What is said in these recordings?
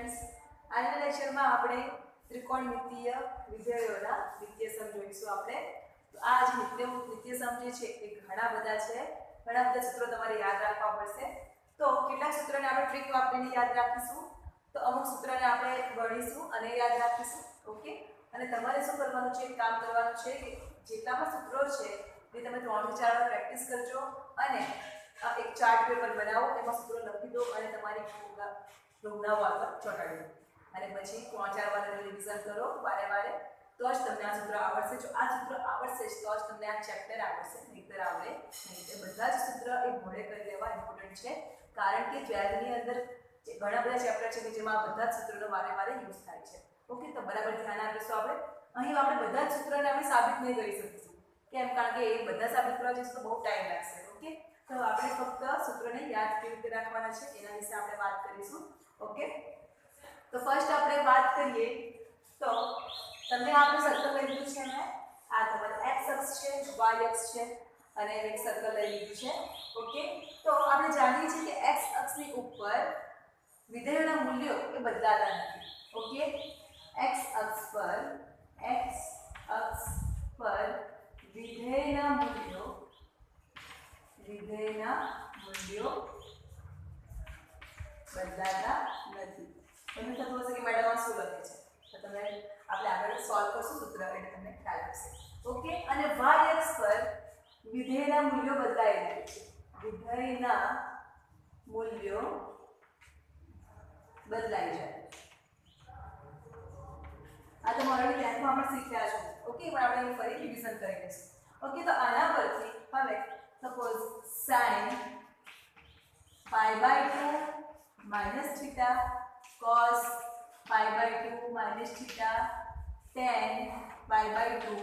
Students, આજના લેક્ચરમાં આપણે ત્રિકોણમિતીય વિધેયોના નિત્યસમ જોઈશું આપણે. તો આ જે નિત્યસમ જે છે એ ઘણા બધા છે, ઘણા બધા સૂત્રો તમારે યાદ રાખવા પડશે. તો કેટલાક સૂત્રોને આપણે ટ્રીક વાપરીને યાદ રાખીશું, તો અમુક સૂત્રોને આપણે ગણીશું અને યાદ રાખીશું. ઓકે, અને તમારે શું કરવાનું છે, કામ કરવાનું છે કે જેટલા પણ સૂત્રો છે એ તમે 3 થી 4 વાર પ્રેક્ટિસ કરજો અને એક ચાર્ટ પેપર બનાવો, એમાં સૂત્રો લખી દો અને તમારી ભૂગના વાળ પર ચોંટાડી દો અને પછી 3-4 વાર રિવિઝન કરો વારે વારે, તો જ તમને આ સૂત્ર આવડશે. જો આ સૂત્ર આવડશે તો જ તમને આ ચેપ્ટર આવડશે, નહીંતર આવડે નહીં. તે બધા જ સૂત્ર એ મોડે કરી લેવા ઇમ્પોર્ટન્ટ છે, કારણ કે 12th ની અંદર ઘણા બધા ચેપ્ટર છે કે જેમાં આ બધા જ સૂત્રોનો વારે વારે યુઝ થાય છે. ઓકે, તો બરાબર ધ્યાન આપીશું આપણે. અહીં આપણે બધા જ સૂત્રોને આપણે સાબિત નહીં કરી શકીશું, કેમ? કારણ કે એ બધા સાબિત કરવા જઈશું તો બહુ ટાઈમ લાગશે. ઓકે, તો આપણે ફક્ત સૂત્રોને યાદ કેવી રીતે રાખવાના છે એના વિશે આપણે વાત કરીશું. ઓકે, તો ફર્સ્ટ આપણે વાત કરીએ તો તમને આપણે સર્કલ લઈ લીધું છે, મેં આ તમારું x અક્ષ છે, y અક્ષ છે અને એક સર્કલ લઈ લીધું છે. ઓકે, તો આપણે જાણીએ છીએ કે x અક્ષની ઉપર વિધેયોના મૂલ્યો એ બદલાતા નથી. ઓકે, x અક્ષ પર વિધેયના મૂલ્યો બદલાતા નથી. તમને થતું હશે કે મેડમ આ શું લખે છે, તો તમે આપણે આગળ સોલ્વ કરશું સૂત્ર એટલે તમને ખ્યાલ આવશે. ઓકે, અને y અક્ષ પર વિધેયના મૂલ્યો બદલાઈ રહ્યા છે. વિધેયના મૂલ્યો બદલાઈ જાય. આ તો ઓલરેડી 10th માં આપણે શીખ્યા છો. ઓકે, પણ આપણે ફરી રિવિઝન કરી લઈશું. ઓકે, તો આના પરથી હવે suppose sin π/2 minus theta cos π/2 minus theta tan π/2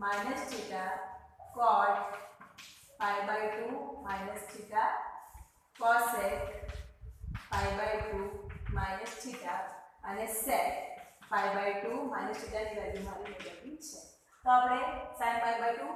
minus theta cot π/2 minus theta cosec π/2 minus theta અને sec π/2 minus theta ની વેલ્યુ મારી મેળવવી છે. તો આપણે sin π/2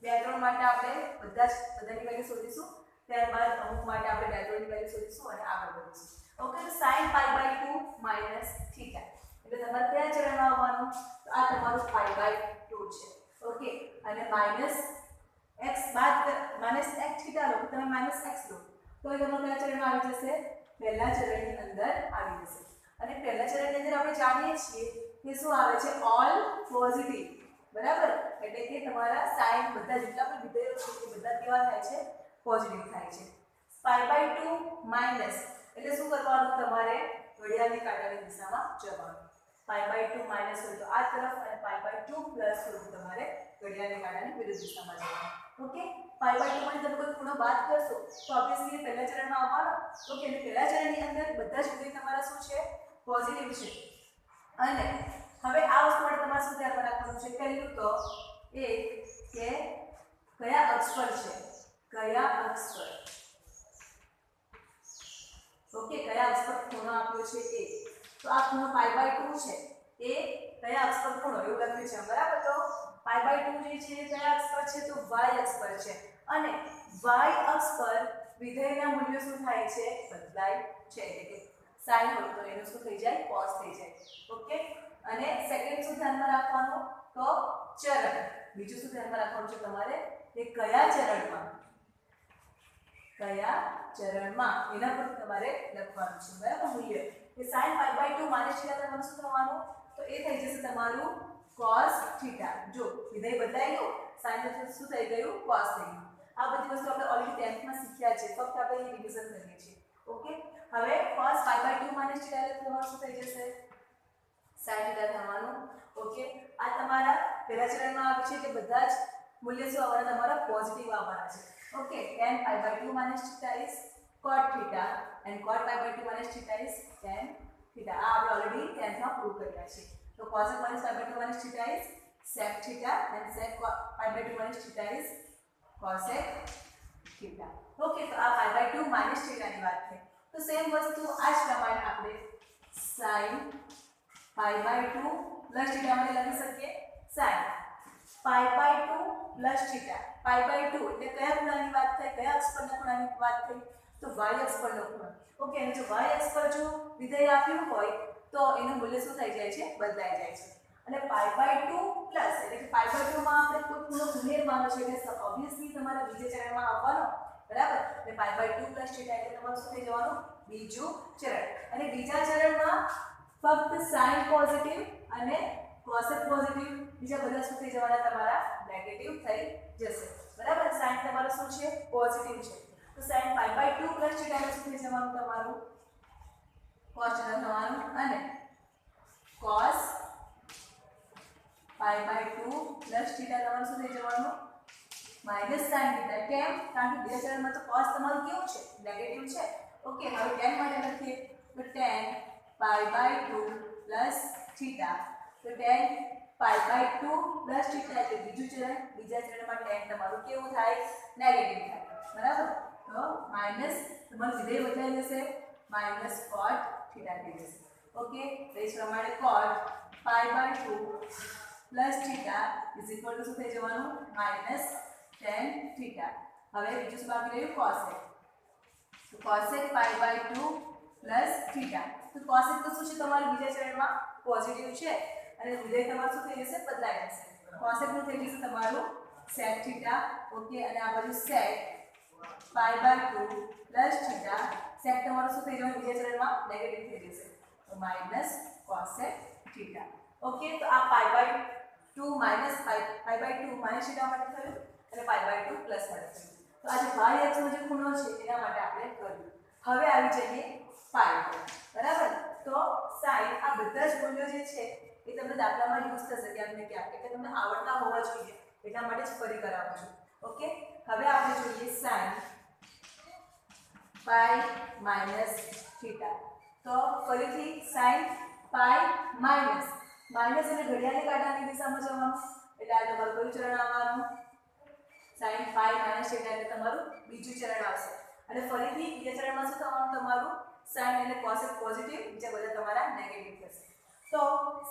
2-3 માટે આપણે બધાની વેલ્યુ શોધીશું, ત્યારબાદ અમુક માટે આપણે 2-3 ની વેલ્યુ શોધીશું અને આગળ વધીશું. ઓકે, તો sin π/2 minus theta એટલે તમારે કયા ચરણમાં આવવાનું? તો આ તમારું π/2 છે. ઓકે, અને minus x બાદ minus x theta લો, તમે minus x લો તો એ તમારું કયા ચરણમાં આવી જશે? પહેલા ચરણની અંદર આવી જશે. અને પહેલા ચરણની અંદર આપણે જાણીએ છીએ કે શું આવે છે? All positive. બરાબર, એટલે કે તમારા સાઇન બધા જેટલા પણ વિધેયો છે એ બધા કેવા થાય છે? પોઝિટિવ થાય છે. π/2 માઈનસ એટલે શું કરવાનું? તમારે ઘડિયાળની કાંટાની દિશામાં જવાનું. π/2 માઈનસ હોય તો આ તરફ અને π/2 પ્લસ હોય તો તમારે ઘડિયાળની કાંટાની વિરુદ્ધ દિશામાં જવાનું. ઓકે, π/2 માંથી તમે કોઈ ખૂણો બાદ કરશો તો ઓબ્વિયસલી પહેલા ચરણમાં આવવાનો. ઓકે, એટલે પહેલા ચરણની અંદર બધા જ વિધેય તમારા શું છે? પોઝિટિવ છે. અને હવે આ વસ્તુ માટે તમારે શું ધ્યાન રાખવાનું છે? પહેલું તો એ કે કયા અક્ષ પર છે, કયા અક્ષ પર. ઓકે, કયા અક્ષ પર ખૂણો આપ્યો છે એ. તો આ ખૂણો π/2 છે, એ કયા અક્ષ પર ખૂણો એવું લખ્યું છે. બરાબર, તો π/2 જે છે કયા અક્ષ પર છે? તો y અક્ષ પર છે. અને y અક્ષ પર વિધેયના મૂલ્યો શું થાય છે? બદલાય છે. એટલે કે sin હોય તો એનું શું થઈ જાય? cos થઈ જાય. ઓકે, અને સેકન્ડ શું ધ્યાનમાં રાખવાનું? તો ચરણ. બીજું શું ધ્યાનમાં રાખવાનું છે તમારે? કે કયા ચરણમાં એના પર તમારે લખવાનું છે. બરાબર, મૂલ્ય કે sin π/2 માઈનસ θ તમારું શું થવાનું? તો એ થઈ જશે તમારું cos θ. જો વિધેય બદલાઈ ગયું, sin તો શું થઈ ગયું? cos થઈ ગયું. આ બધી વસ્તુ આપણે ઓલરેડી 10th માં શીખ્યા છે, ફક્ત આપણે એ રિવિઝન કરીએ છીએ. ઓકે, હવે cos π/2 માઈનસ θ એટલે તમારું શું થઈ જશે? sin θ થવાનું. ઓકે, આ તમારા પહેલા ચરણમાં આવે છે એટલે બધા જ મૂલ્ય શું આવવાના? તમારા પોઝિટિવ આવવાના છે. Okay, tan π/2 minus theta is cot theta and cot π/2 minus theta is tan theta. આ આપણે ઓલરેડી 10th માં પ્રૂવ કર્યા છે. તો cosec minus π/2 minus theta is sec theta and sec π/2 minus theta is cosec theta. Okay, તો આ π/2 minus theta ની વાત થઈ. તો સેમ વસ્તુ આ જ પ્રમાણે આપણે sin π/2 plus theta માટે લખી શકીએ. sin π/2 plus theta. π/2 એટલે કયા ખૂણાની વાત થઈ? કયા અક્ષ પરના ખૂણાની વાત થઈ? તો y અક્ષ પરનો ખૂણો. ઓકે, અને જો y અક્ષ પર જો વિધેય આપ્યું હોય તો એનું મૂલ્ય શું થઈ જાય છે, બદલાઈ જાય છે. અને π/2 પ્લસ એટલે કે π/2 માં આપણે કોઈ ખૂણો ઉમેરવાનો છે એટલે ઓબ્વિયસલી તમારા બીજા ચરણમાં આવવાનો, બરાબર. એટલે π/2 પ્લસ θ એટલે તમારું શું થઈ જવાનું, બીજું ચરણ. અને બીજા ચરણમાં ફક્ત સાઇન પોઝિટિવ અને કોસેક પોઝિટિવ, બીજા બધા શું થઈ જવાના, તમારા નેગેટિવ થઈ જશે, બરાબર. સાઇન તમારું શું છે, પોઝિટિવ છે, તો સાઇન π/2 પ્લસ θ એટલે શું થઈ જવાનું, તમારું cos θ થવાનું. અને cos π/2 પ્લસ θ તમારું શું થઈ જવાનું, માઇનસ sin θ. કેમ? કારણ કે બીજા ચરણમાં તો cos તમારું કેવું છે, નેગેટિવ છે. ઓકે, હવે tan માટે લખીએ તો tan π/2 પ્લસ θ. તો tan π/2 પ્લસ θ એટલે બીજું ચરણ. બીજા ચરણમાં tan તમારું કેવું થાય, નેગેટિવ થાય, બરાબર. તો માઇનસ તમારું વિધેય બદલાઈ જશે, માઇનસ cot θ થઈ જશે. ઓકે, તો એ પ્રમાણે cot π/2 plus θ is equal to શું થઈ જવાનું, માઇનસ tan θ. હવે બીજું શું બાકી રહ્યું, cosec. તો cosec π/2 પ્લસ θ. તો cosec તો શું છે, તમારું બીજા ચરણમાં પોઝિટિવ છે અને વિધેય તમારું શું થઈ જશે, બદલાઈ જશે. cosec નું થઈ જશે તમારું sec θ. ઓકે, અને આ બાજુ sec π/2 પ્લસ θ. sec તમારું શું થઈ જવાનું, બીજા ચરણમાં નેગેટિવ થઈ જશે, તો માઇનસ cosec θ. ઓકે, તો આ π/2 માઇનસ π/2 માઇનસ θ માટે થયું અને π/2 પ્લસ માટે થયું. તો આ જે y અક્ષનો જે ખૂણો છે એના માટે આપણે કર્યું. હવે આવી જઈએ પાઈ પર, બરાબર. તો sin આ બધા જ મૂલ્યો જે છે એ તમને દાખલામાં યુઝ થશે ક્યાંક ને ક્યાંક, એટલે તમને આવડતા હોવા જોઈએ, એટલા માટે જ ફરી કરાવું છું. ઓકે, હવે આપણે જોઈએ sin પાઈ માઇનસ થીટા. તો ફરીથી sin પાઈ માઇનસ એટલે ઘડિયાળની કાંટાની દિશામાં જવાનું, એટલે આ તમારું કયું ચરણ આવવાનું, sin પાઈ માઇનસ થીટા એટલે તમારું બીજું ચરણ આવશે. અને ફરીથી બીજા ચરણમાં શું થવાનું, તમારું sin એટલે cosec પોઝિટિવ, બીજા બધા તમારા નેગેટિવ થશે. તો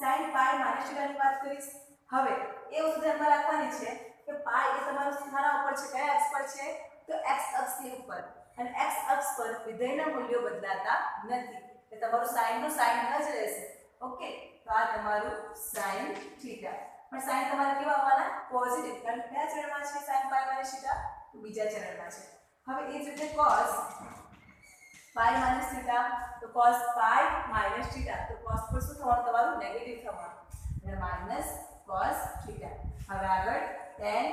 sin પાઈ માઇનસ થીટાની વાત કરીશ. હવે એ વસ્તુ ધ્યાનમાં રાખવાની છે કે પાઈ એ તમારું સ્થાના ઉપર છે, કયા અક્ષ પર છે, તો x અક્ષની ઉપર. અને x અક્ષ પર વિધેયના મૂલ્યો બદલાતા નથી, એટલે તમારું sin નું sin જ રહેશે. ઓકે, તો આ તમારું sin થીટા. પણ sin તમારે કેવા આવવાના, પોઝિટિવ, કારણ કે કયા ચરણમાં છે sin પાઈ માઇનસ થીટા, તો બીજા ચરણમાં છે. હવે એ જ રીતે cos પાઈ માઇનસ થીટા, તો cos પાઈ માઇનસ થીટા, તો cos પર શું થવાનું, તમારું નેગેટિવ થવાનું, એટલે માઇનસ cos થીટા. હવે આગળ tan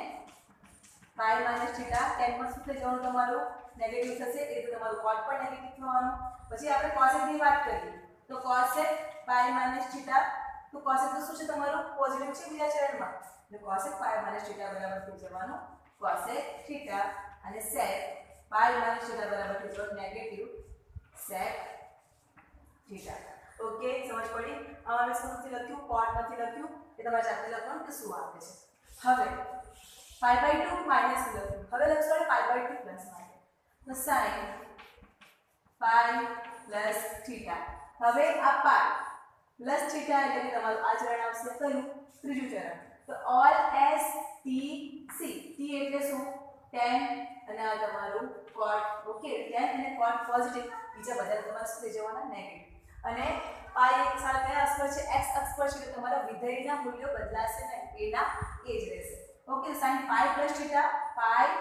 pi minus theta, tan પર શું થઈ જવાનું, તમારું નેગેટિવ થશે, એટલે તમારું cot પર નેગેટિવ થવાનું. પછી આપણે cosec ની વાત કરીએ તો cosec પાઈ માઇનસ થીટા, તો cosec તો શું છે, તમારું પોઝિટિવ છે બીજા ચરણમાં, એટલે cosec પાઈ માઇનસ થીટા બરાબર થઈ જવાનું cosec થીટા. અને sec પાઈ માઇનસ થીટા બરાબર થઈ જવાનું નેગેટિવ sec થીટા. ઓકે, સમજ પડી? આમાં મેં શું નથી લખ્યું, cot નથી લખ્યું, એ તમારે જાતે લખવાનું કે શું આપે છે. હવે π/2 માઇનસ લખ્યું, હવે લખશું π/2 પ્લસ માટે, તો sin પાઈ પ્લસ થીટા. હવે આ પાઈ પ્લસ થીટા એટલે કે તમારું આ ચરણ આવશે, કયું, ત્રીજું ચરણ. તો all s t c, t એટલે શું, tan અને આ તમારું cot. ઓકે, tan અને cot પોઝિટિવ, બીજા બધા તમારા શું થઈ જવાના, નેગેટિવ. અને પાઈ એક સાલ કયા અક્ષ પર છે, x અક્ષ પર છે, એટલે તમારા વિધેયના મૂલ્યો બદલાશે નહીં, એના એ જ રહેશે. Okay, sin pi plus theta, pi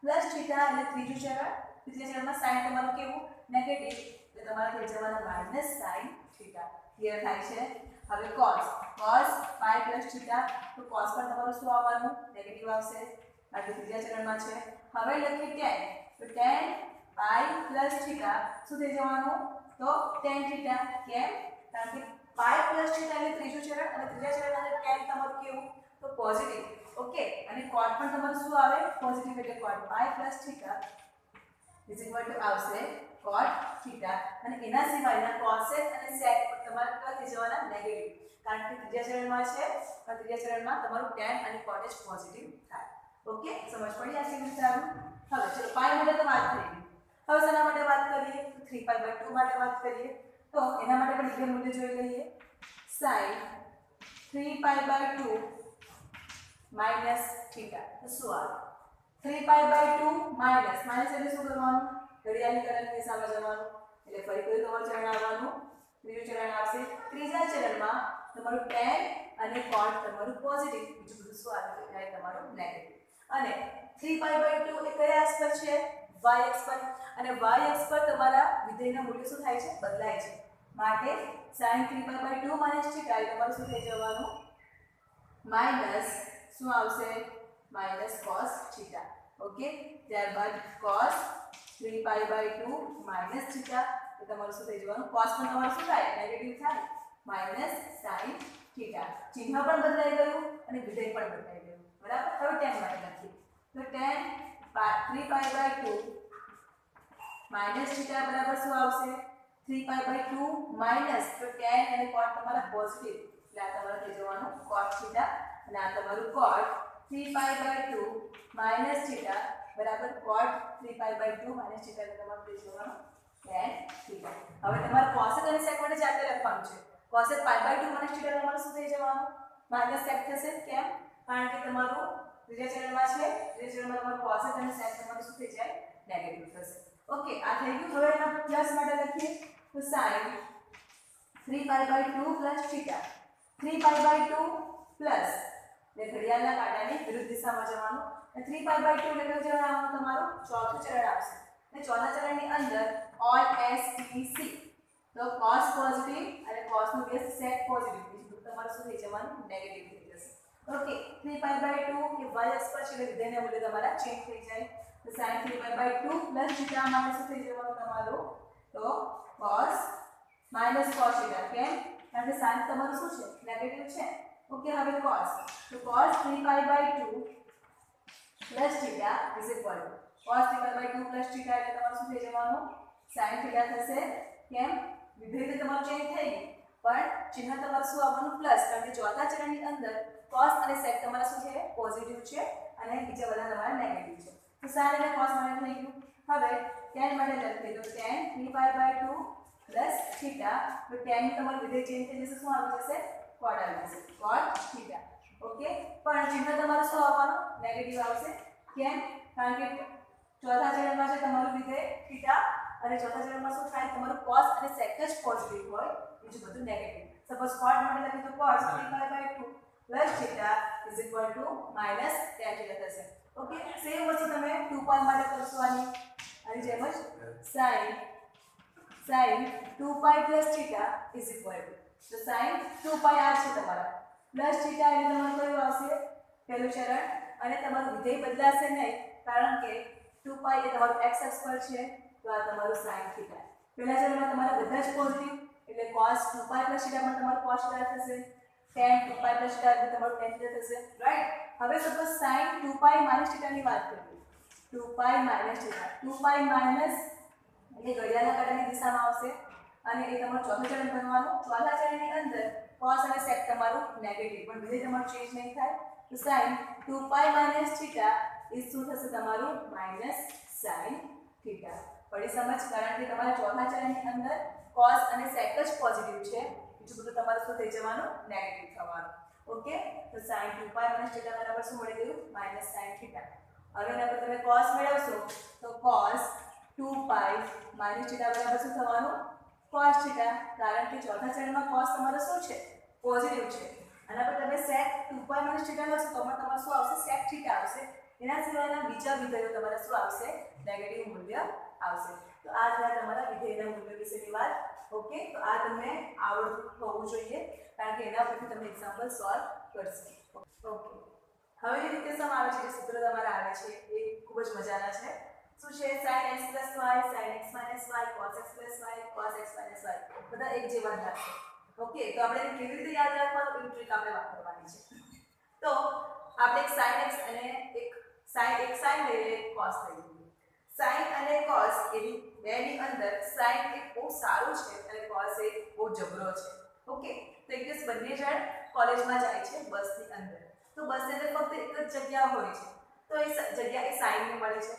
plus theta એટલે ત્રીજું ચરણ. ત્રીજા ચરણમાં sin તમારું કેવું, નેગેટિવ, એટલે તમારે થઈ જવાના માઇનસ sin થીટા. ક્લિયર થાય છે? હવે cos પાઈ પ્લસ થીટા, તો cos પર તમારું શું આવવાનું, નેગેટિવ આવશે, બાકી ત્રીજા ચરણમાં છે. હવે લખીએ tan, તો tan પાઈ પ્લસ થીટા શું થઈ જવાનું, તો tan થીટા. કેમ? કારણ કે પાઈ પ્લસ થીટા એટલે ત્રીજું ચરણ, અને ત્રીજા ચરણમાં tan તમારું કેવું, તો પોઝિટિવ. ઓકે, અને cot પણ તમારું શું આવે, પોઝિટિવ, એટલે cot pi plus theta is equal two આવશે cot થીટા. અને એના સિવાયના cosec અને sec તમારે કેવા થઈ જવાના, નેગેટિવ, કારણ કે ત્રીજા ચરણમાં છે, અને ત્રીજા ચરણમાં તમારું tan અને cot જ પોઝિટિવ થાય. ઓકે, સમજ પડી આ કેવી રીતે આવ્યું? હવે ચલો પાઈ માટે તો વાત થઈ ગઈ. હવે શેના માટે વાત કરીએ, 3π/2 માટે વાત કરીએ. તો એના માટે પણ વિધેય મૂલ્ય જોઈ લઈએ. sin 3π/2 માઇનસ થીટા, તો શું આવે, 3π/2 માઇનસ એટલે શું કરવાનું, ઘડિયાળની કાંટાની દિશામાં જવાનું, એટલે ફરી કયું તમારું ચરણ આવવાનું, ત્રીજા ચરણમાં તમારું tan અને cot તમારું પોઝિટિવ, બીજું બધું શું આવી જાય તમારું નેગેટિવ. અને 3π/2 એ કયા અક્ષ પર છે? y અક્ષ પર. અને y અક્ષ પર તમારા વિધેયના મૂલ્ય શું થાય છે? બદલાય છે. માટે sin 3π/2 - θ એ તમારું શું થઈ જવાનું? માઈનસ શું આવશે? Minus cos θ. ઓકે, ત્યારબાદ cos 3π/2 - θ તો તમારું શું થઈ જવાનું? cos પણ તમારું શું થાય? નેગેટિવ થાય. Minus sin θ. ચિહ્ન પણ બદલાઈ ગયું અને વિધેય પણ બદલાઈ ગયું. બરાબર. હવે tan માટે લખીએ. તો tan 3π/2 - θ બરાબર શું આવશે? 3π/2 માઈનસ, તો tan અને cot તમારા પોઝિટિવ, એટલે આ તમારું થઈ જવાનું cot θ. અને આ તમારું cot 3π/2 - θ બરાબર cot 3π/2 - θ એટલે તમારું થઈ જવાનું tan θ. હવે તમારે cosec અને sec માટે જાતે લખવાનું છે. cosec π/2 - θ તમારું શું થઈ જવાનું? માઈનસ sec થશે. કેમ? કારણ કે તમારું ત્રીજા ચરણમાં છે. ત્રીજા ચરણમાં તમારું cosec અને sec તમારું શું થઈ જાય? નેગેટિવ થશે. ઓકે, આ થઈ ગયું. હવે એના પ્લસ માટે લખીએ. તો sin 3π/2 + θ. 3π/2 પ્લસ એટલે ઘડિયાળના કાંટાની વિરુદ્ધ દિશામાં જવાનું. અને 3π/2 એટલે કયું ચરણ આવવાનું તમારું? ચોથું ચરણ આવશે. અને ચોથા ચરણની અંદર all s t c, તો cos પોઝિટિવ અને cos નું બેઝ sec પોઝિટિવ, બીજું તમારું શું થઈ જવાનું? નેગેટિવ થઈ જશે. ઓકે, 3π/2 કે y અક્ષ પર છે એટલે વિધેયના મૂલ્ય તમારા ચેન્જ થઈ જાય. તો sin 3π/2 + θ માટે શું થઈ જવાનું તમારું? તો cos cos θ. કેમ? કારણ કે sin તમારું શું છે? નેગેટિવ છે. ઓકે, હવે cos, તો cos 3π/2 + θ = cos 3π/2 + θ એટલે તમારું શું થઈ જવાનું? sin θ થશે. કેમ? વિધેય તો તમારું ચેન્જ થઈ ગયું, પણ ચિહ્ન તમારું શું આવવાનું? પ્લસ, કારણ કે ચોથા ચરણની અંદર cos અને sec તમારા શું છે? પોઝિટિવ છે અને બીજા બધા તમારા નેગેટિવ છે. તો sin અને cos માટે થઈ ગયું. હવે tan માટે લખીએ. તો tan 3π/2 + θ, તો tan નું તમારું વિધેય ચેન્જ થઈ જશે. શું આવી જશે? cot આવી જશે. cot θ. ઓકે, પણ ચિહ્ન તમારું શું આવવાનું? નેગેટિવ આવશે. કેમ? કારણ કે ચોથા ચરણમાં છે તમારું વિધેય θ, અને ચોથા ચરણમાં શું થાય? તમારું cos અને sec જ પોઝિટિવ હોય, બીજું બધું નેગેટિવ. સપોઝ cot માટે લખીએ તો cos 3π/2 + θ = માઈનસ tan θ થશે. ઓકે, સેમ વસ્તુ તમે 2π માટે કરશો. આની જેમ જ sin 2π + θ = તો sin 2π આ છે તમારા, પ્લસ θ એટલે તમારું કયું આવશે? પહેલું ચરણ. અને તમારું વિધેય બદલાશે નહીં, કારણ કે 2π એ તમારું x અક્ષ પર છે, તો આ તમારું sin θ. પહેલા ચરણમાં તમારા બધા જ પોઝિટિવ, એટલે cos 2π + θ માં તમારું cos θ થશે. tan 2π + θ એટલે તમારું tan θ થશે. રાઈટ. હવે સપોઝ sin 2π - θ ની વાત કરીએ. 2π - θ, 2π માઈનસ એટલે ઘડિયાળના કાંટાની દિશામાં આવશે, અને એ તમારું ચોથું ચરણ બનવાનું. ચોથા ચરણની અંદર cos અને sec તમારું નેગેટિવ, પણ વિધેય તમારું ચેન્જ નહીં થાય. તો sin 2π - θ એ શું થશે તમારું? Minus sin θ. પડી સમજ? કારણ કે તમારા ચોથા ચરણની અંદર cos અને sec જ પોઝિટિવ છે, બીજું બધું તમારું શું થઈ જવાનું? નેગેટિવ થવાનું. ઓકે, તો sin 2π - θ બરાબર શું મળી ગયું? Minus sin θ. હવે એના પર તમે cos મેળવશો તો cos 2π - θ બરાબર શું થવાનું? cos θ. કારણ કે ચોથા ચરણમાં cos તમારો શું છે? પોઝિટિવ છે. આના પર તમે sec 2π - θ લખશો તો તમારું શું આવશે? sec θ આવશે. એના સિવાયના બીજા વિધેયો તમારા શું આવશે? નેગેટિવ મૂલ્ય આવશે. તો આ છે તમારા વિધેયના મૂલ્ય વિશેની વાત. ઓકે, તો આ તમને આવડતું હોવું જોઈએ, કારણ કે એના પરથી તમે એક્ઝામ્પલ સોલ્વ કરશો. ઓકે, હવે જે રીતે સમ આવે છે, જે સૂત્ર તમારા આવે છે એ ખૂબ જ મજાના છે. શું છે? sin x + y, sin x - y, cos x + y, cos x - y બધા એક જેવા જ લાગશે. ઓકે, તો આપણે કેવી રીતે યાદ રાખવાનું? એ ટ્રીક આપણે વાપરવાની છે. તો આપણે એક sin x અને એક sin લઈએ, એક cos લઈએ. sin અને cos એની બેની અંદર sin એક બહુ સારું છે અને cos એક બહુ જબરો છે. ઓકે, તો એક દિવસ બંને જણ કોલેજમાં જાય છે બસની અંદર. તો બસની અંદર ફક્ત એક જ જગ્યા હોય છે, તો એ જગ્યા એ sin ને મળે છે.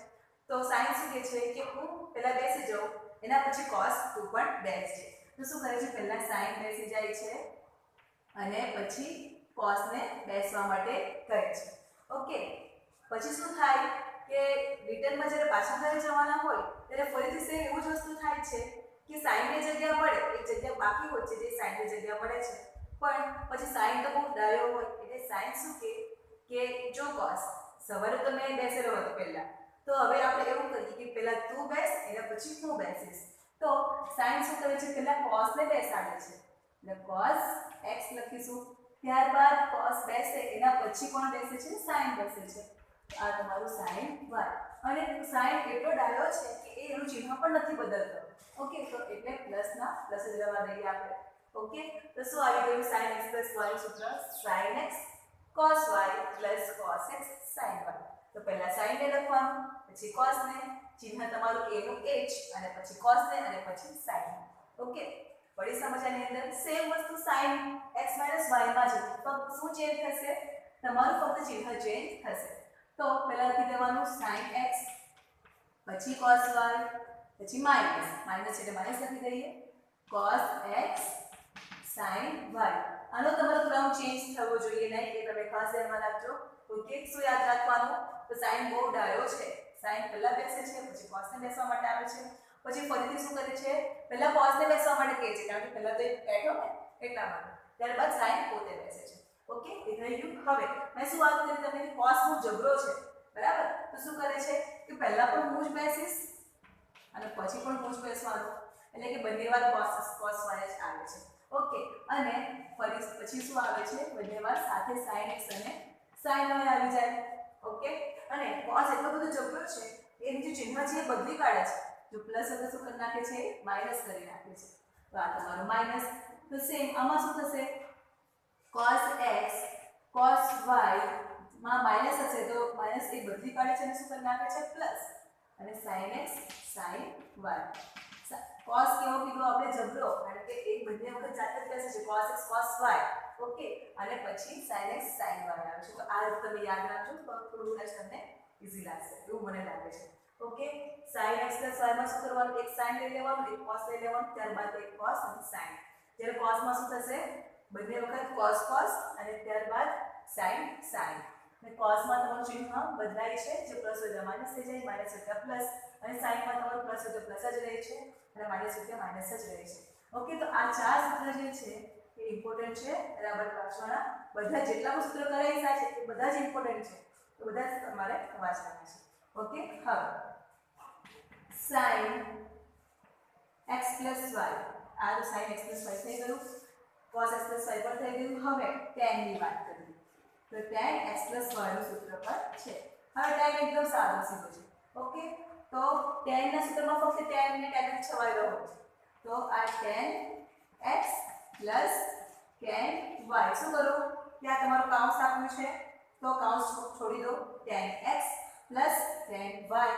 તો sin શું કહે છે કે હું પહેલા બેસી જાઉં, એના પછી cos તું પણ બેસજે. તો શું કરે છે? પહેલા sin બેસી જાય છે અને પછી cos ને બેસવા માટે કહે છે. ઓકે, પછી શું થાય કે રિટર્નમાં જ્યારે પાછા ઘરે જવાના હોય ત્યારે ફરીથી સેમ એવું જ વસ્તુ થાય છે કે sin ની જગ્યા મળે, એક જગ્યા બાકી હોય છે જે sin સાઈનની જગ્યા મળે છે પણ પછી સાઈન તો બહુ ડાયો હોય એટલે સાઈન શું કે જો cos સવારે તો મેં બેસેલો હતો પહેલા તો હવે આપણે એવું કરીએ કે પહેલા તું બેસ એના પછી હું બેસીશ તો સાઈન શું કરે છે પહેલા cos ને બેસાડે છે એટલે cos x લખીશું ત્યારબાદ cos બેસે એના પછી કોણ બેસે છે sin બેસે છે આ તમારું sin y અને sin એટલો ડાયો છે કે એનું ચિહ્ન પણ નથી બદલતો ઓકે તો એટલે પ્લસ ના પ્લસ જ રહેવા દઈએ આપણે ઓકે તો શું આવી ગયું sin x y સૂત્ર sin x cos y cos x sin y તો પહેલા sin ને લખવાનું પછી cos ને ચિહ્ન તમારું a નું h અને પછી cos ને અને પછી sin ઓકે બડી સમસ્યાની અંદર સેમ વસ્તુ sin x y માં છે ફક્ત શું ચેન્જ થશે તમારું ફક્ત ચિહ્ન ચેન્જ થશે તો પહેલા લખી દેવાનું sin x પછી cos y પછી માઈનસ એટલે માઈનસ લખી દઈએ cos x sin y આનો તમારો ક્રમ ચેન્જ થવો જોઈએ નહીં એ તમે ખાસ ધ્યાનમાં રાખજો ઓકે શું યાદ રાખવાનું તો sin બહુ ડાયો છે sin પહેલા બેસે છે પછી cos ને બેસવા માટે આવે છે પછી ફરીથી શું કરે છે પહેલા cos ને બેસવા માટે કહે છે કારણ કે પહેલા તો એક બેઠો ને એટલા માટે ત્યારબાદ sin પોતે બેસે છે ઓકે એ થઈ ગયું હવે મેં શું વાત કરી તમને કે cos બહુ જબરો છે બરાબર તો શું કરે છે કે પહેલા પણ હું જ બેસીશ અને પછી પણ હું જ બેસવાનું એટલે કે બંને વાર cos y જ આવે છે ઓકે અને ફરી પછી શું આવે છે બંને વાર સાથે sin x અને sin y આવી જાય ઓકે અને cos એટલો બધો જબરો છે એનું જે ચિહ્ન છે એ બદલી કાઢે છે જો પ્લસ એટલે શું કરી નાખે છે માઈનસ કરી નાખે છે તો આ તમારું માઈનસ તો સેમ આમાં શું થશે cos x cos y માં માઈનસ હશે તો માઈનસ એ બદલી કાઢે છે અને શું કરી નાખે છે પ્લસ અને sin x sin y cos કેવો કીધું આપણે જબરો કારણ કે એક બંને વખત જાતે જ બેસે છે cos x cos y okay અને પછી sin x sin y આવે છે તો આ રીતે તમે યાદ રાખજો તો થોડું જ તમને ઈઝી લાગશે એવું મને લાગે છે ઓકે sin x y માં શું કરવાનું એક sin લઈ લેવાનું એક cos લઈ લેવાનું ત્યારબાદ એક cos અને sin જ્યારે cos માં શું થશે બંને વખત cos અને ત્યારબાદ sin અને cos માં તમારું ચિહ્ન બદલાય છે જે પ્લસ હોય તો માઈનસ થઈ જાય માઈનસ હોય તો પ્લસ અને sin માં તમારું પ્લસ હોય તો પ્લસ જ રહે છે અને માઈનસ હોય તો માઈનસ જ રહે છે ઓકે તો આ ચાર સૂત્ર જે છે એ ઇમ્પોર્ટન્ટ છે બરાબર વાંચવાના બધા જેટલા પણ સૂત્ર કરાયેલા છે એ બધા જ ઇમ્પોર્ટન્ટ છે તો બધા જ તમારે વાંચવાના છે ઓકે હવે sin x y આ તો sin x y થઈ ગયું cos x y પર થઈ ગયું હવે tan ની વાત કરીએ તો tan x y નું સૂત્ર પર છે હવે tan એકદમ સાદો સીધો છે ઓકે તો tan ના સૂત્રમાં ફક્ત tan ને tan જ છવાયેલો હોય છે તો આ tan x tan y શું કરો ત્યાં તમારું કાઉન્સ આપ્યું છે તો કાઉન્સ છોડી દો tan x tan y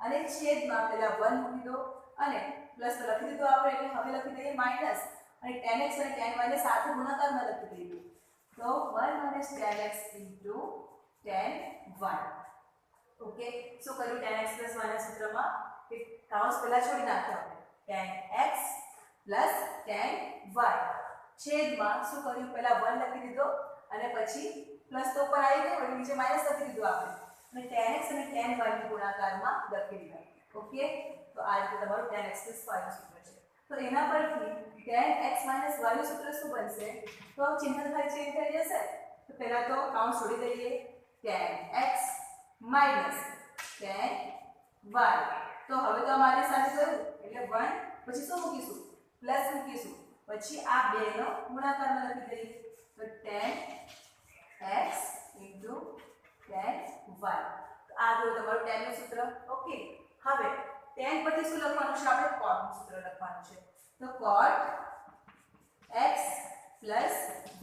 અને છેદમાં પહેલા 1 મૂકી દો અને પ્લસ તો લખી દીધું આપણે એટલે હવે લખી દઈએ માઈનસ અને tan x અને tan y ને સાથે ગુણાકારમાં લખી દઈએ તો 1 tan x tan y okay શું કર્યું tan x y ના સૂત્રમાં કે કાઉન્સ પહેલા છોડી નાખ્યા આપણે tan x tan y છેદમાં શું કર્યું પહેલા 1 લખી દીધો અને પછી પ્લસ તો ઉપર આવી ગયો એટલે નીચે માઈનસ લખી દીધું આપણે અને tan x અને tan y ના ગુણાકારમાં લખી દીધા ઓકે તો આ રીતે તમારું tan x y નું સૂત્ર છે તો એના પરથી tan x y નું સૂત્ર શું બનશે તો ચિહ્ન ચેન્જ થઈ જશે તો પહેલા તો કાઉન્ટ છોડી દઈએ tan x tan y તો હવે તો અમારી સાથે ગયું એટલે 1 પછી શું મૂકીશું પ્લસ મૂકીશું પછી આ બે નો ગુણાકારમાં લખી દઈએ તો tan x tan y આ ગયું તમારું tan નું સૂત્ર ઓકે હવે tan પછી શું લખવાનું છે આપણે cot નું સૂત્ર લખવાનું છે તો cot x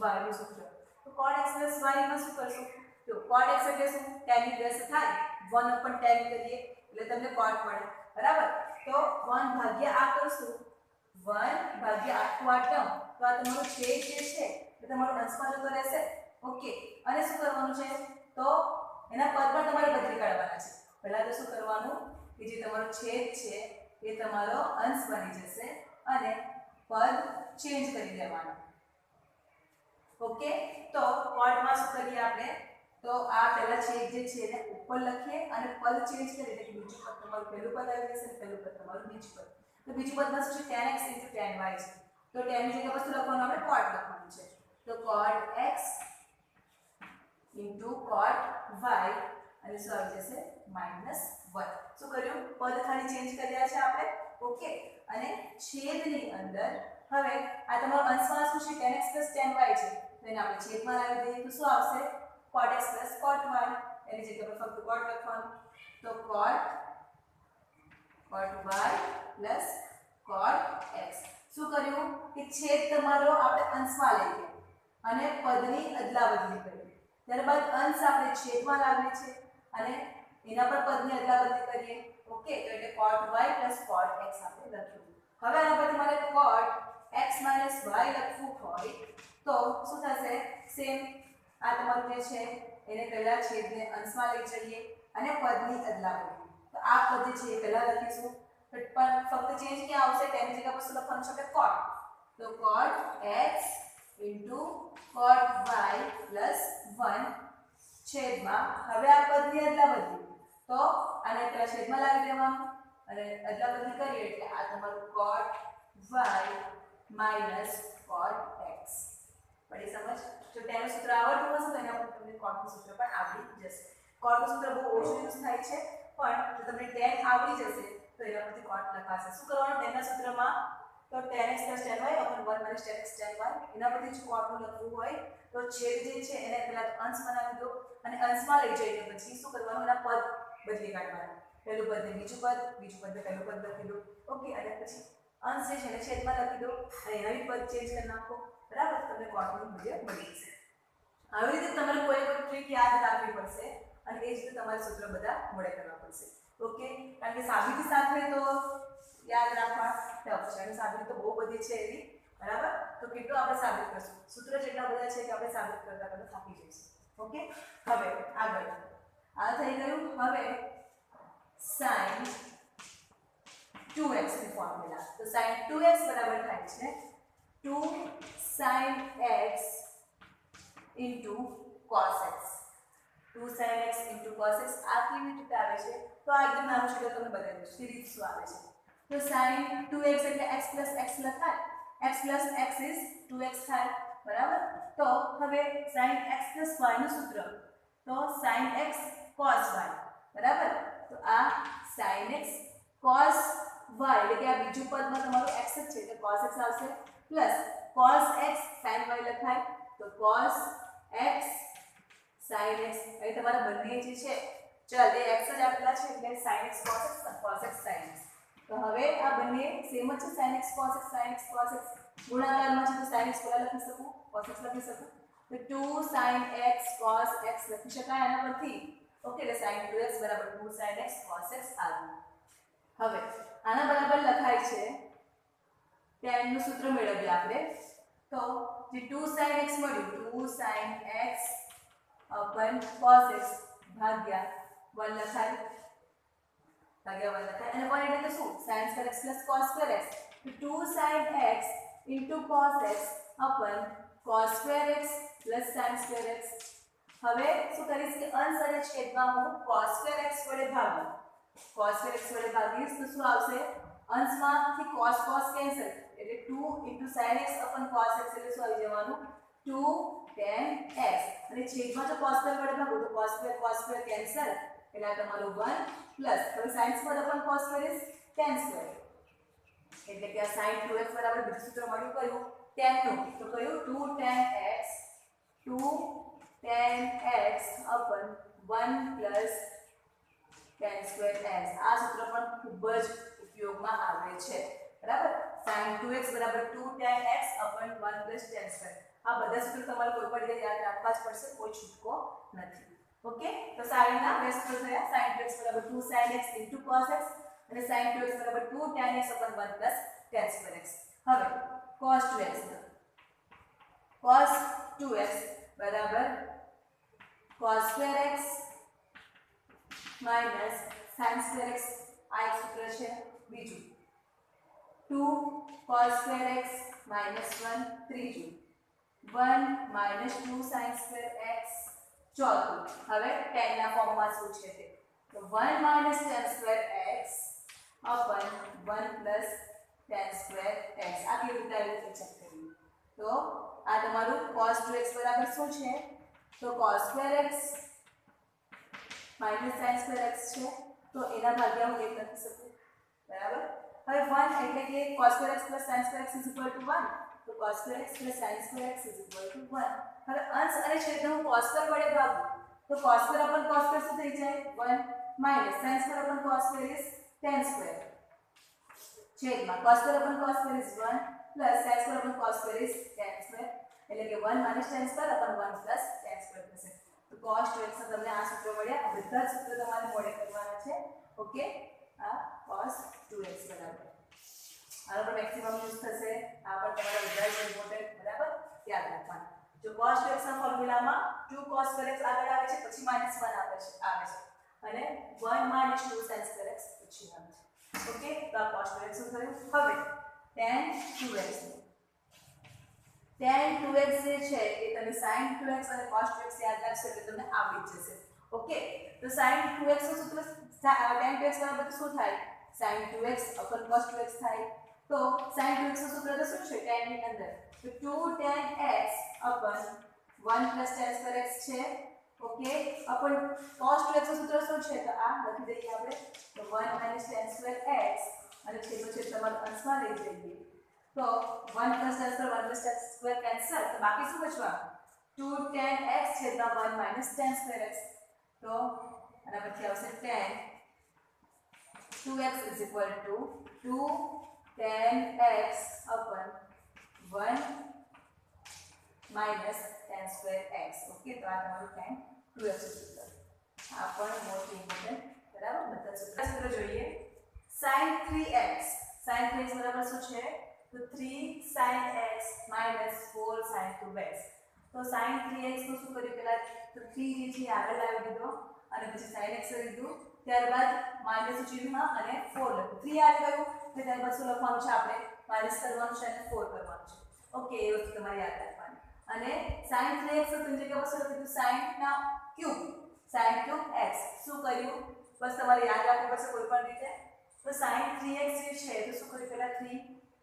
y નું સૂત્ર તો cot x y માં શું કરશું તો cot x એટલે શું tan ની બેઝ થાય 1 upon tan કરીએ એટલે તમને cot મળે બરાબર તો 1 ભાગ્યા આ કરશું 1 ભાગ્યા આખું આ ટર્મ તો આ તમારું છેદ જે છે એ તમારું અંશમાં જતો રહેશે ઓકે અને શું કરવાનું છે તો એના પદ પણ તમારે બદલી કાઢવાના છે પહેલા તો શું કરવાનું કે જે તમારો છેદ છે એ તમારો અંશ બની જશે અને પદ ચેન્જ કરી દેવાનું ઓકે તો કોડમાં શું કરીએ આપણે તો આ પહેલા છેદ જે છે એને ઉપર લખીએ અને પદ ચેન્જ કરીએ એટલે બીજું પદ તમારું પહેલું પદ આવી જશે પહેલું પદ તમારું બીજું પદ તો બીજું પદમાં શું છે tan x tan y છે તો તો tan ની જગ્યા પર શું લખવાનું આપણે cot લખવાનું છે તો cot x cot y અને શું આવી જશે -1 શું કર્યું પદ ખાલી ચેન્જ કર્યા છે આપણે ઓકે અને છેદની અંદર હવે આ તમારો અંશમાં શું છે tan x tan y છે તો એને આપણે છેદમાં લાવી દઈએ તો શું આવશે cot x cot y એની જગ્યા પર ફક્ત cot લખવાનું તો cot y cot x શું કર્યું કે છેદ તમારો આપણે અંશમાં લઈ ગયા અને પદની અદલાબદલી કરી ત્યારબાદ અંશ આપણે છેદમાં લાવીએ છે અને એના પર પદની અદલાબદલી કરીએ ઓકે તો એટલે cot y cot x આપણે લખ્યું હવે આના પરથી મારે cot x y લખવું હોય તો શું થશે સેમ આ તમારું જે છે એને પહેલા છેદને અંશમાં લઈ જઈએ અને પદની અદલાબદલી તો આ પદ જે છે એ પહેલા લખીશું પણ ફક્ત ચેન્જ ક્યાં આવશે તેની જગ્યા પર શું લખવાનું છે આપણે cot તો cot x cot y 1 છેદમાં હવે આ પદની અદલાબદલી તો આને પહેલા છેદમાં લાવી દેવાનું અને અદલાબદલી કરીએ એટલે આ તમારું cot y cot x પડી સમજ જો તેનું સૂત્ર આવડતું હશે તો એના પર તમને cot નું સૂત્ર પણ આવડી જશે cot નું સૂત્ર બહુ ઓછું યુઝ થાય છે પણ જો તમને tan આવડી જશે તો એના પરથી cot લખાશે શું કરવાનું tan ના સૂત્રમાં તો tan x tan y 1 tan x tan y એના પરથી જો cot નું લખવું હોય તો છેદ જે છે એને પહેલા અંશ બનાવી દો અને અંશમાં લઈ જઈને પછી શું કરવાનું એના પદ બદલી કાઢવાના પહેલું પદ ને બીજું પદ ને પહેલું પદ લખી દો ઓકે અને પછી અંશ જે છે એને છેદમાં લખી દો અને એના બી પદ ચેન્જ કરી નાખો બરાબર તમને cot નું મૂલ્ય મળી જશે આવી રીતે તમારે કોઈ ટ્રીક યાદ રાખવી પડશે અને એ જ રીતે તમારે સૂત્ર બધા મોડે કરવા પડશે ઓકે કારણ કે સાબિતી સાથે તો યાદ રાખવા ટફ છે અને સાબિતી તો બહુ બધી છે એવી બરાબર તો કેટલું આપણે સાબિત કરશું સૂત્ર જેટલા બધા છે કે આપણે સાબિત કરતા કરતા થાકી જઈશું ઓકે હવે આગળ આ થઈ ગયું હવે sin 2x ની ફોર્મ્યુલા તો sin 2x બરાબર થાય છે 2 sin x cos x 2 sin x cos x આ કેવી રીતે આવે છે તો આ એકદમ નાનું છે તો તમને બતાવી દઉં સિરીઝ શું આવે છે તો sin 2x એટલે x x લખાય x x is 2x થાય બરાબર તો હવે sin x y નું સૂત્ર તો sin x cos y બરાબર તો આ sin x cos y એટલે કે આ બીજું પદમાં તમારું x જ છે એટલે cos x આવશે plus cos x sin y લખાય તો cos x sin x અહીં તમારા બંને જે છે ચાલ એ x જ આપેલા છે એટલે sin x cos x sin x તો હવે આ બંને સેમ જ છે sin x cos x ગુણાકારમાં છે તો sin x પહેલા લખી શકું cos x લખી શકું તો 2 sin x cos x લખી શકાય આના પરથી ઓકે એટલે sin 2x 2 sin x cos x આવ્યું હવે આના બરાબર લખાય છે tan નું સૂત્ર મેળવીએ આપણે તો જે 2 sin x મળ્યું 2 sin x cos x ભાગ્યા 1 લખાય ભાગ્યા 1 લખાય અને 1 એટલે શું sin square x cos square x તો 2 sin x cos x cos square x sin square x હવે શું કરીશ કે અંશ અને છેદમાં હું cos square x વડે ભાગું cos square x વડે ભાગીશ તો શું આવશે અંશમાંથી cos કેન્સલ એટલે 2 sin x cos x એટલે શું આવી જવાનું 2 tan x અને છેદમાં જો cos square વડે ભાગો તો cos square કેન્સલ એટલે આ તમારું 1 પ્લસ હવે sin square cos square is tan square એટલે કે આ sin 2x બરાબર બીજું સૂત્ર મળ્યું કયું tan નું તો કયું 2 tan x 1 plus tan square x આ સૂત્ર પણ ખૂબ જ ઉપયોગમાં આવે છે બરાબર sin 2x 2 tan x 1 plus tan square આ બધા સૂત્રો તમારે કોઈ પણ રીતે યાદ રાખવા જ પડશે કોઈ છૂટકો નથી ઓકે તો sin ના બે સૂત્રો થયા sin 2x 2 sin x cos x અને sin 2x 2 tan x 1 plus tan square x હવે cos 2x બરાબર cos square x minus sin square x આ એક સૂત્ર છે બીજું 2 cos square x minus 1 ત્રીજું 1 minus 2 sin square x ચોથું હવે tan ના ફોર્મમાં શું છે તે તો 1 minus tan square x upon 1 plus tan square x આ કેવી રીતે આવ્યું તે ચેક કરીએ તો આ તમારું cos 2x બરાબર શું છે તો cos square x minus sin square x છે તો એના ભાગ્યા હું 1 લખી શકું બરાબર હવે 1 એટલે કે cos square x sin square x 1 તો cos square x sin square x 1 હવે અંશ અને છેદને હું cos સ્ક્વેર વડે ભાગું તો cos square upon cos square શું થઈ જાય 1 minus sin square upon cos square is tan square છેદમાં cos square upon cos square is 1 plus sin square upon cos square is tan square એટલે કે 1 minus tan square upon 1 plus tan square થશે તો cos 2x ના તમને આ સૂત્ર મળ્યા આ બધા સૂત્ર તમારે મોડે કરવાના છે ઓકે આ cos 2x બરાબર આનો પણ મેક્સિમમ યુઝ થશે આ પણ તમારા બધા જ ઇમ્પોર્ટન્ટ બરાબર યાદ રાખવાનું જો cos 2x ના ફોર્મ્યુલામાં 2 cos square x આગળ આવે છે પછી -1 આવે છે અને 1 minus 2 sin square x પછી આવે છે ઓકે તો આ cos 2x શું થયું હવે tan 2x tan 2x જે છે એ તમે sin 2x અને cos 2x યાદ રાખશો એટલે તમને આવડી જશે ઓકે તો sin 2x નું સૂત્ર tan 2x બરાબર શું થાય sin 2x upon cos 2x થાય તો sin 2x નું સૂત્ર તો શું છે tan ની અંદર તો 2 tan x upon 1 plus tan square x છે ઓકે अपन cos 2x નું સૂત્ર શું છે તો આ લખી દઈએ આપણે તો 1 minus tan square x અને છેદનો છેદ તમારે અંશમાં લઈ જઈએ તો 1 plus tan square 1 plus tan square cancel તો બાકી શું બચવાનું 2 tan x છેદમાં 1 minus tan square x તો આના પછી આવશે tan 2x is equal to 2 tan x upon 1 minus tan square x okay તો આ તમારું tan 2x સૂત્ર આ પણ મોસ્ટ ઇમ્પોર્ટન્ટ બરાબર બધા સૂત્ર જોઈએ sin 3x sin 3x બરાબર શું છે તો 3 sin x minus 4 sin 2x તો sin 3x નું શું કર્યું પહેલા તો 3 જે છે આગળ લાવી દીધો અને પછી sin x લીધું ત્યારબાદ માઈનસ ચિહ્ન અને 4 લખ્યું 3 આવી ગયું એટલે ત્યારબાદ શું લખવાનું છે આપણે માઈનસ કરવાનું છે અને 4 કરવાનું છે ઓકે એ વસ્તુ તમારે યાદ રાખવાની અને sin 3x તો तुमने क्या बस लखी sin ના ક્યુબ sin ક્યુબ x શું કર્યું બસ તમારે યાદ રાખવું પડશે કોઈ પણ રીતે તો sin 3x જે છે તો શું કર્યું પહેલા 3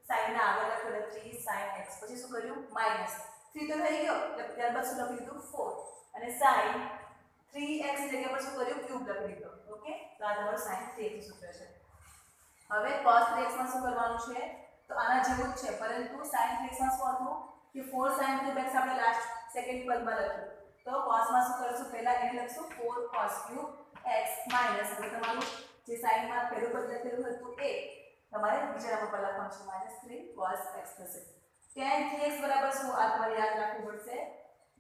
sin ના આગળ લખેલું 3 sin x પછી શું કર્યું માઈનસ 3 તો થઈ ગયો ત્યારબાદ શું લખી દીધું 4 અને sin 3x જગ્યા પર શું કર્યું ક્યુબ લખી દીધો ઓકે તો આ તમારું sin 3x સૂત્ર છે હવે cos 3x માં શું કરવાનું છે તો આના જેવું જ છે પરંતુ sin 3x માં શું હતું कि 4 sin cube x આપણે લાસ્ટ સેકન્ડ પદમાં લખ્યું તો cos માં શું કરશું પહેલા એ લખશું 4 cos cube x માઈનસ હવે તમારું જે sin માં પહેલું પદ લખેલું હતું એ તમારે બીજા નંબર પર લખવાનું છે -3 cos x થશે tan 3x બરાબર શું આ તમારે યાદ રાખવું પડશે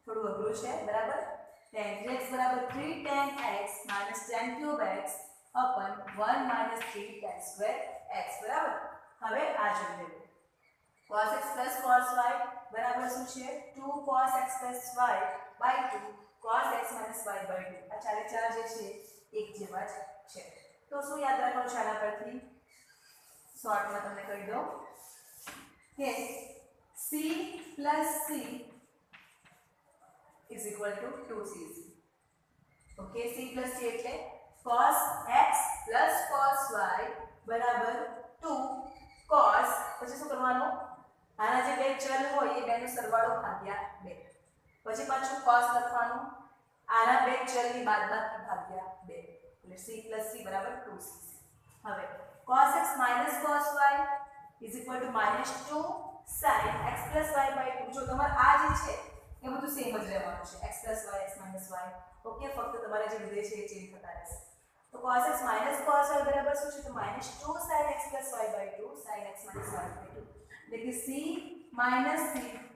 થોડું અઘરું છે બરાબર tan 3x બરાબર 3 tan x tan cube x upon 1 3 tan square x બરાબર હવે આ જોઈ લેવું cos x plus cos y बराबर શું છે 2 cos x plus y by 2 cos x minus y by 2 આ ચારે ચાર જે છે એક જેવા જ છે તો શું યાદ રાખવાનું છે આના પરથી શોર્ટમાં તમને કહી દઉં કે c plus c is equal to 2cc okay c plus c એટલે cos x plus cos y બરાબર 2 cos પછી શું કરવાનું આના જે બે ચલ હોય એ બેનો સરવાળો ભાગ્યા 2 પછી પાછું cos લખવાનું આના બે ચલની બાદબાકી ભાગ્યા 2 એટલે c + c બરાબર 2c હવે cos x - cos y -2 sin x + y / 2 જો તમારે આ જે છે એ બધું સેમ જ રહેવાનું છે x + y x - y okay ફક્ત તમારે જે વિધેય છે એ ચેન્જ થતા રહેશે તો cos x - cos y બરાબર શું છે તો -2 sin x + y / 2 sin x - y / 2 देखिए c minus c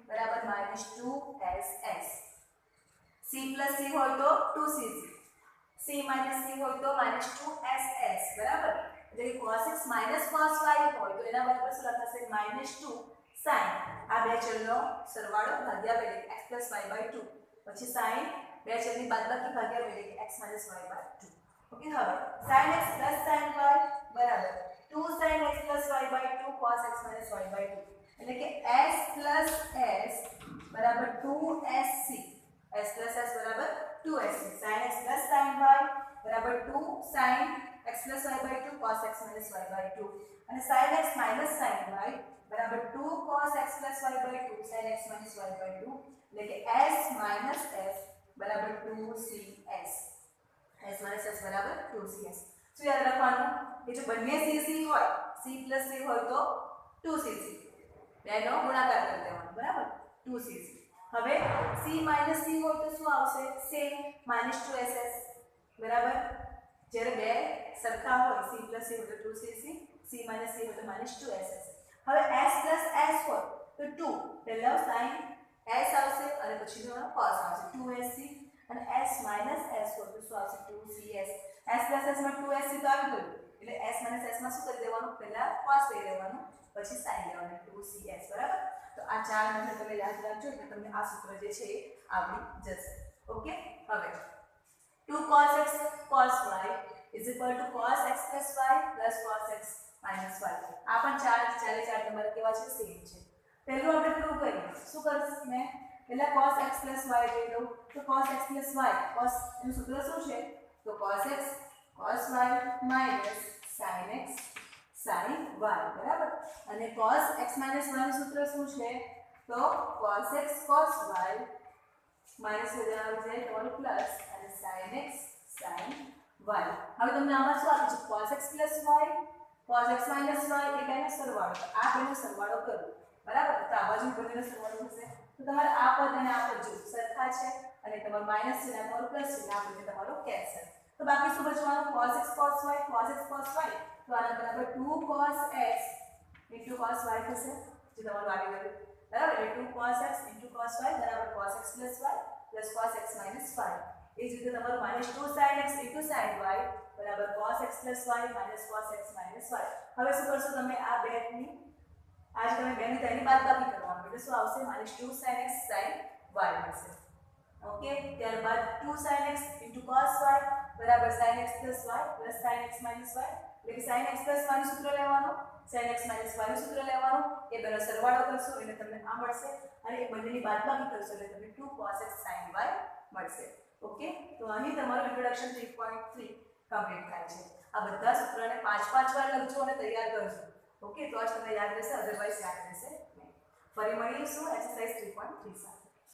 बराबर -2ss c plus c हो तो 2cc c minus c हो तो -2ss बराबर देखिए cos x minus cos y हो तो એના બરાબર શું લખાશે -2 sin આ બે ચલનો સરવાળો ભાગ્યા 2 x plus y by 2 પછી sin બે ચલની બાદબાકી ભાગ્યા 2 x minus y by 2 okay હવે sin x plus sin y બરાબર 2 sin x plus y by 2 cos x minus y by 2 એટલે કે s plus s બરાબર 2sc s plus s બરાબર 2sc sin x plus sin y બરાબર 2 sin x x plus y by 2 cos x minus y by 2 અને sin x minus sin y બરાબર 2 cos x plus y by 2 sin x minus y by 2 એટલે કે s minus f બરાબર 2cs s minus s બરાબર 2cs શું યાદ રાખવાનું કે જો બંને cc હોય c plus c હોય તો 2cc બેનો ગુણાકાર કરી દેવાનો બરાબર 2cc હવે c minus c હોય તો શું આવશે sec minus 2ss બરાબર જ્યારે બે સરખા હોય c plus c હોય તો 2cc c minus c હોય તો -2ss હવે s plus s હોય તો 2 પહેલા sin s આવશે અને પછી તમારો cos આવશે 2sc અને s minus s હોય તો શું આવશે 2cs s plus s માં 2sc તો આવી ગયું એટલે s minus s માં શું કરી દેવાનું પહેલા cos લઈ લેવાનું પછી sin લેવાનું 2cs બરાબર તો આ ચાર મેથડ તમે યાદ રાખજો એટલે તમને આ સૂત્ર જે છે એ આવડી જશે ઓકે હવે 2 cos x cos y is equal to cos x plus y plus cos x minus y આ પણ ચાર તમારે કેવા છે સેમ છે પહેલું આપણે પ્રૂવ કરીએ શું કરશું મેં પહેલા cos x plus y લઈ લો તો cos x plus y cos એનું સૂત્ર શું છે તો cos x cos y minus sin x sin y બરાબર અને cos x minus y નું સૂત્ર શું છે તો cos x cos y minus વડે આવી જાય તમારું પ્લસ અને sin x sin y હવે તમને આમાં શું આપે છે cos x plus y cos x minus y એ બેનો સરવાળો તો આ બેનો સરવાળો કરો બરાબર તો આ બાજુ બંનેનો સરવાળો થશે તો તમારે આ પદ અને આ પદ જો સરખા છે અને તમારું માઈનસ છે અને તમારું પ્લસ છે આ બંને તમારું કેન્સલ તો બાકી શું બચવાનું cos x cos y cos x cos y તો આના બરાબર 2 cos x cos y થશે જે તમારું આવી ગયું બરાબર એટલે 2 cos x cos y બરાબર cos x plus y plus cos x minus y એ જ રીતે તમારું -2 sin x sin y બરાબર cos x plus y minus cos x minus y હવે શું કરશો તમે આ બેની આજ તમે બેની તેની બાદબાકી કરવાનું એટલે શું આવશે -2 sin x sin y મળશે ઓકે ત્યારબાદ 2 sin x cos y બરાબર sin x plus y plus sin x minus y એટલે કે sin x plus y નું સૂત્ર લેવાનું sin x minus y નું સૂત્ર લેવાનું એ બેનો સરવાળો કરશો એટલે તમને આ મળશે અને એ બંનેની બાદબાકી કરશો એટલે તમને 2 cos x sin y મળશે ઓકે તો અહીં તમારું ઇન્ટ્રોડક્શન 3.3 કમ્પ્લીટ થાય છે આ બધા સૂત્રોને 5 વાર લખજો અને તૈયાર કરજો ઓકે તો જ તમને યાદ રહેશે અધરવાઇઝ યાદ રહેશે નહીં ફરી મળીશું એક્સરસાઇઝ 3.3 સાથે